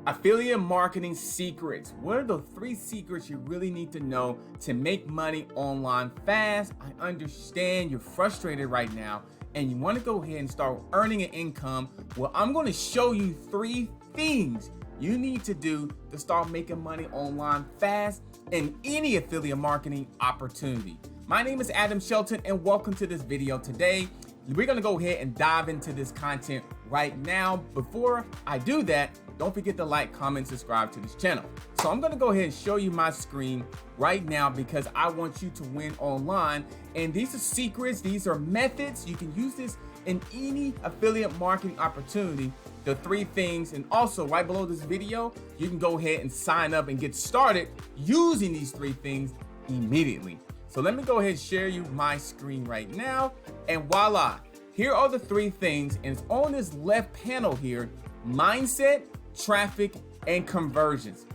Affiliate marketing secrets. What are the 3 secrets you really need to know to make money online fast? I understand you're frustrated right now and you want to go ahead and start earning an income. Well, I'm going to show you 3 things you need to do to start making money online fast in any affiliate marketing opportunity. My name is Adam Shelton and welcome to this video. Today, we're going to go ahead and dive into this content right now. Before I do that, don't forget to like, comment, subscribe to this channel. So I'm going to go ahead and show you my screen right now because I want you to win online. And these are secrets. These are methods. You can use this in any affiliate marketing opportunity. The 3 things, and also right below this video, you can go ahead and sign up and get started using these 3 things immediately. So let me go ahead and share you my screen right now. And voila, here are the 3 things. And it's on this left panel here: mindset, traffic, and conversions.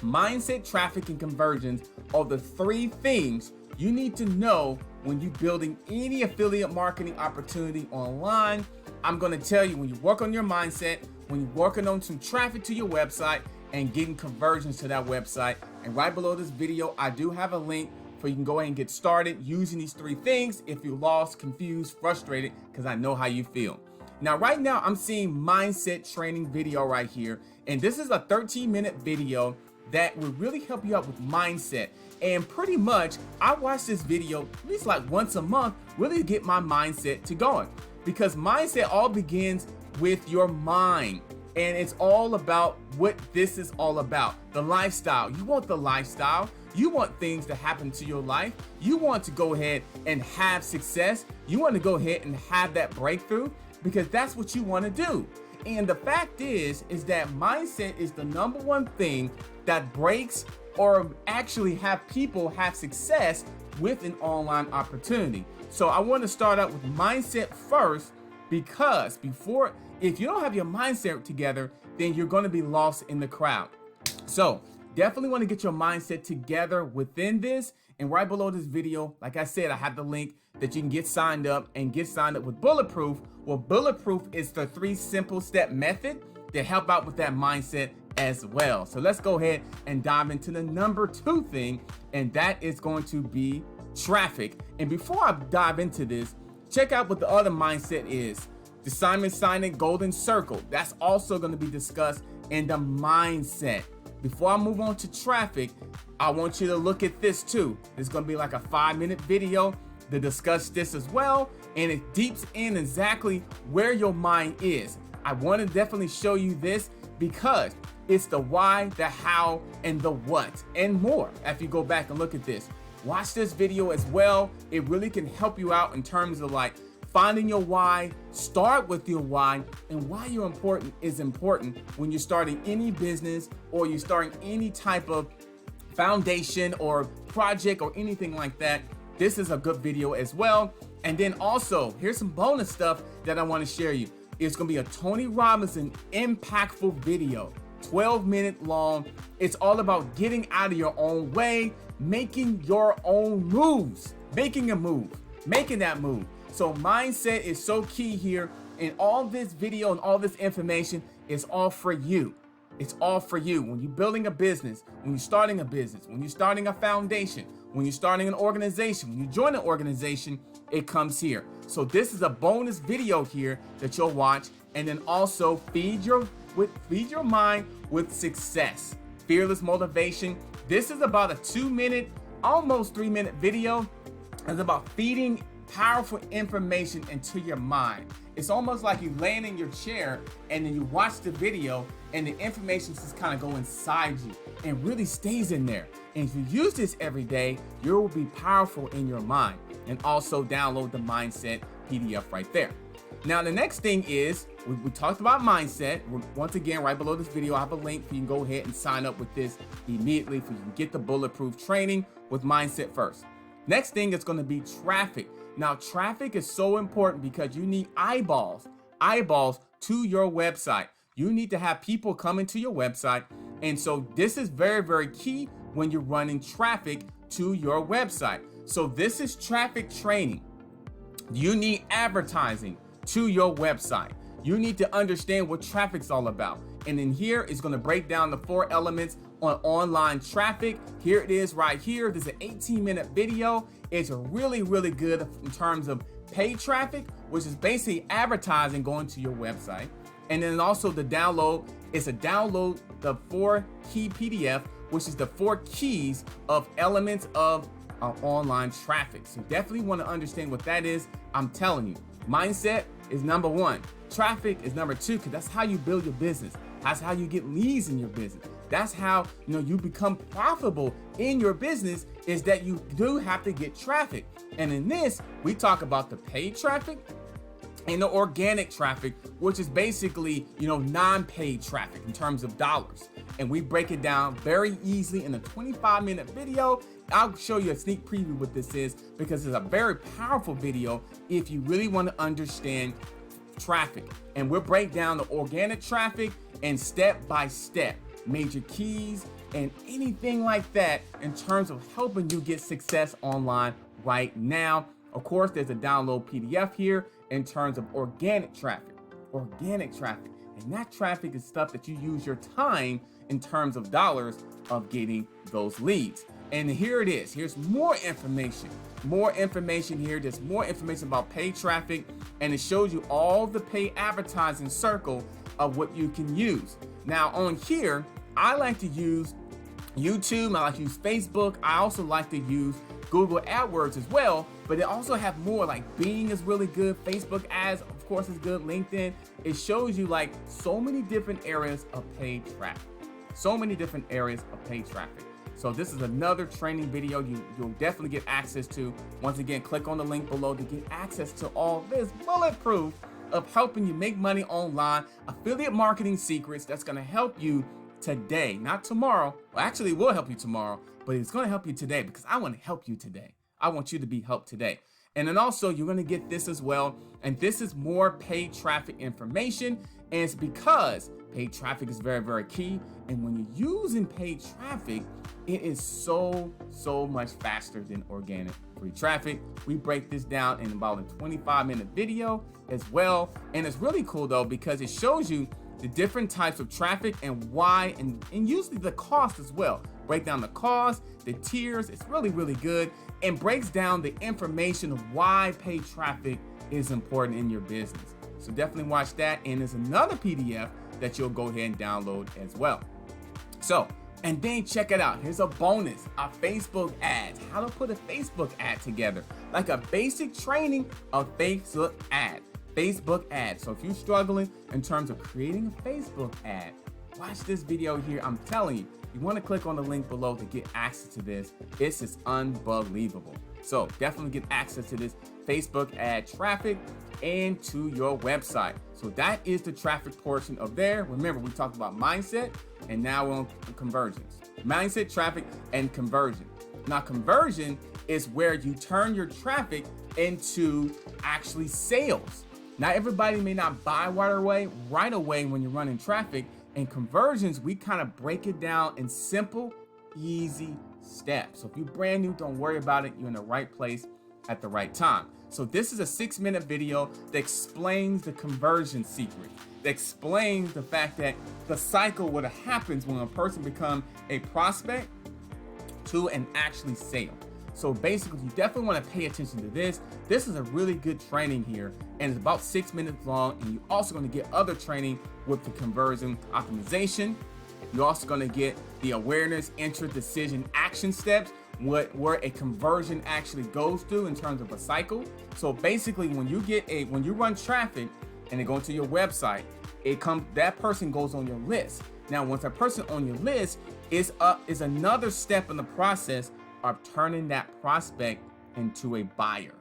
Mindset, traffic, and conversions are the 3 things you need to know when you're building any affiliate marketing opportunity online. I'm going to tell you, when you work on your mindset, when you're working on some traffic to your website and getting conversions to that website. And right below this video, I do have a link for you can go ahead and get started using these 3 things if you're lost, confused, frustrated, because I know how you feel. Now, right now, I'm seeing mindset training video right here. And this is a 13-minute video that will really help you out with mindset. And pretty much, I watch this video at least like once a month, really to get my mindset to going. Because mindset all begins with your mind. And it's all about what this is all about. The lifestyle. You want the lifestyle. You want things to happen to your life. You want to go ahead and have success. You want to go ahead and have that breakthrough, because that's what you want to do. And the fact is that mindset is the #1 thing that breaks or actually have people have success with an online opportunity. So I want to start out with mindset first, because if you don't have your mindset together, then you're going to be lost in the crowd. So definitely want to get your mindset together within this. And right below this video, like I said, I have the link that you can get signed up with Bulletproof. Well, Bulletproof is the 3 simple step method to help out with that mindset as well. So let's go ahead and dive into the #2 thing, and that is going to be traffic. And before I dive into this, check out what the other mindset is. The Simon Sinek Golden Circle. That's also going to be discussed in the mindset. Before I move on to traffic, I want you to look at this too. It's going to be like a 5-minute video to discuss this as well. And it deeps in exactly where your mind is. I want to definitely show you this because it's the why, the how, and the what, and more. If you go back and look at this, watch this video as well. It really can help you out in terms of like finding your why. Start with your why, and why you're important is important when you're starting any business or you're starting any type of foundation or project or anything like that. This is a good video as well. And then also, here's some bonus stuff that I want to share you. It's going to be a Tony Robinson impactful video, 12-minute long. It's all about getting out of your own way, making your own moves, making that move. So mindset is so key here. And all this video and all this information is all for you. It's all for you. When you're building a business, when you're starting a business, when you're starting a foundation, when you're starting an organization, when you join an organization, it comes here. So this is a bonus video here that you'll watch. And then also feed your mind with success. Fearless motivation. This is about a 2-minute, almost 3-minute video. It's about feeding powerful information into your mind. It's almost like you laying in your chair and then you watch the video and the information just kind of go inside you and really stays in there. And if you use this every day, you will be powerful in your mind. And also download the mindset PDF right there. Now, the next thing is, we talked about mindset. Once again, right below this video, I have a link for you can go ahead and sign up with this immediately so you can get the Bulletproof training with mindset first. Next thing is going to be traffic. Now, traffic is so important because you need eyeballs to your website. You need to have people coming to your website. And so this is very, very key when you're running traffic to your website. So this is traffic training. You need advertising to your website. You need to understand what traffic's all about. And in here is going to break down the 4 elements on online traffic. Here it is right here. This is an 18-minute video. It's really, really good in terms of paid traffic, which is basically advertising going to your website. And then also the download is a download the 4 key PDF, which is the 4 keys of elements of online traffic. So definitely want to understand what that is. I'm telling you, mindset is number 1. Traffic is number 2, because that's how you build your business. That's how you get leads in your business. That's how you become profitable in your business, is that you do have to get traffic. And in this, we talk about the paid traffic and the organic traffic, which is basically, non-paid traffic in terms of dollars. And we break it down very easily in a 25-minute video. I'll show you a sneak preview what this is, because it's a very powerful video if you really want to understand traffic. And we'll break down the organic traffic and step by step, major keys and anything like that in terms of helping you get success online right now. Of course, there's a download PDF here in terms of organic traffic. And that traffic is stuff that you use your time in terms of dollars of getting those leads. And here it is. Here's more information here. There's more information about paid traffic, and it shows you all the paid advertising circle of what you can use. Now on here, I like to use YouTube. I like to use Facebook. I also like to use Google AdWords as well, but they also have more, like Bing is really good. Facebook ads, of course, is good. LinkedIn. It shows you like so many different areas of paid traffic. So this is another training video you'll definitely get access to. Once again, click on the link below to get access to all this bulletproof of helping you make money online, affiliate marketing secrets that's going to help you today, not tomorrow. Well, actually, it will help you tomorrow, but it's going to help you today, because I want to help you today. I want you to be helped today. And then also you're going to get this as well. And this is more paid traffic information. And it's because paid traffic is very, very key. And when you're using paid traffic, it is so much faster than organic free traffic. We break this down in about a 25-minute video as well. And it's really cool though, because it shows you the different types of traffic and why, and usually the cost as well. Break down the cost, the tiers. It's really, really good, and breaks down the information of why paid traffic is important in your business. So definitely watch that. And there's another PDF that you'll go ahead and download as well. So, and then check it out. Here's a bonus, a Facebook ads, how to put a Facebook ad together, like a basic training of Facebook ad. So if you're struggling in terms of creating a Facebook ad, watch this video here. I'm telling you, you want to click on the link below to get access to this. This is unbelievable. So definitely get access to this Facebook ad traffic and to your website. So that is the traffic portion of there. Remember, we talked about mindset, and now we're on conversions. Mindset, traffic, and conversion. Now, conversion is where you turn your traffic into actually sales. Not everybody may not buy right away when you're running traffic. And conversions, we kind of break it down in simple, easy steps. So if you're brand new, don't worry about it. You're in the right place at the right time. So this is a 6-minute video that explains the conversion secret, that explains the fact that the cycle, what happens when a person becomes a prospect to an actually sale. So basically, you definitely want to pay attention to this. This is a really good training here, and it's about 6 minutes long. And you're also going to get other training with the conversion optimization. You're also going to get the awareness, interest, decision, action steps, where a conversion actually goes through in terms of a cycle. So basically, when you run traffic and they go to your website, that person goes on your list. Now, once a person on your list is another step in the process of turning that prospect into a buyer.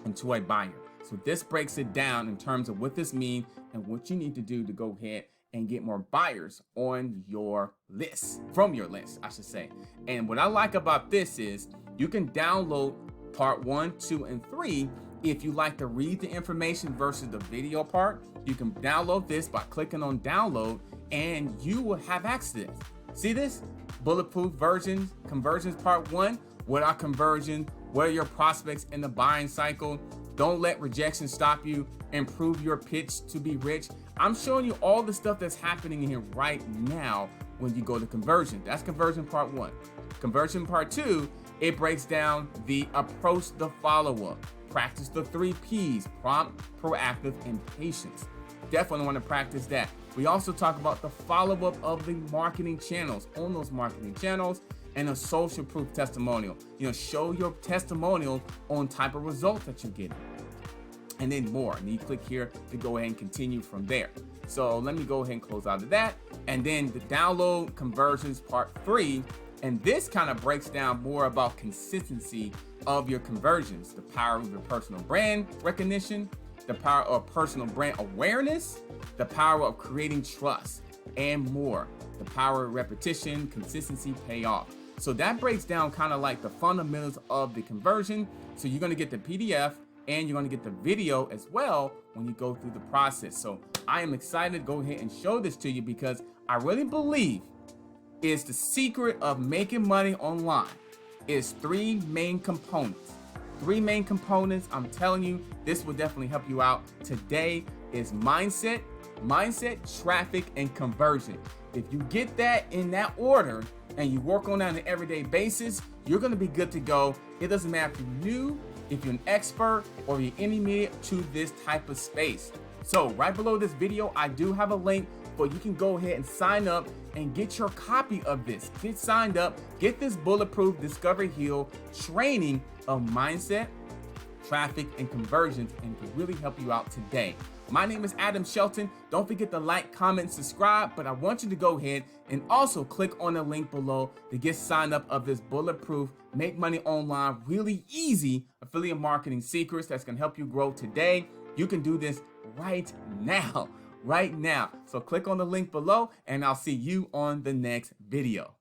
So this breaks it down in terms of what this means and what you need to do to go ahead and get more buyers on your list, from your list, I should say. And what I like about this is you can download part 1, 2, and 3. If you like to read the information versus the video part, you can download this by clicking on download, and you will have access to this. See this? Bulletproof versions, conversions part 1. What are conversions? What are your prospects in the buying cycle? Don't let rejection stop you. Improve your pitch to be rich. I'm showing you all the stuff that's happening in here right now when you go to conversion. That's conversion part 1. Conversion part 2, it breaks down the approach, the follow-up, practice the 3 P's, prompt, proactive, and patience. Definitely want to practice that. We also talk about the follow-up of the marketing channels, on those marketing channels, and a social proof testimonial. Show your testimonial on type of results that you're getting. And then more. And you click here to go ahead and continue from there. So let me go ahead and close out of that. And then the download conversions part 3. And this kind of breaks down more about consistency of your conversions, the power of your personal brand recognition, the power of personal brand awareness, the power of creating trust, and more. The power of repetition, consistency, payoff. So that breaks down kind of like the fundamentals of the conversion. So you're going to get the PDF and you're going to get the video as well when you go through the process. So I am excited to go ahead and show this to you because I really believe it's the secret of making money online. It's 3 main components. 3 main components. I'm telling you, this will definitely help you out. Today is mindset, traffic, and conversion. If you get that in that order and you work on that on an everyday basis, you're going to be good to go. It doesn't matter if you're new, if you're an expert, or you're intermediate to this type of space. So right below this video, I do have a link where you can go ahead and sign up and get your copy of this. Get signed up, get this bulletproof Discover Heal training of mindset, traffic, and conversions, and to really help you out today. My name is Adam Shelton. Don't forget to like, comment, subscribe, but I want you to go ahead and also click on the link below to get signed up of this bulletproof, make money online, really easy affiliate marketing secrets that's gonna help you grow today. You can do this right now. So click on the link below and I'll see you on the next video.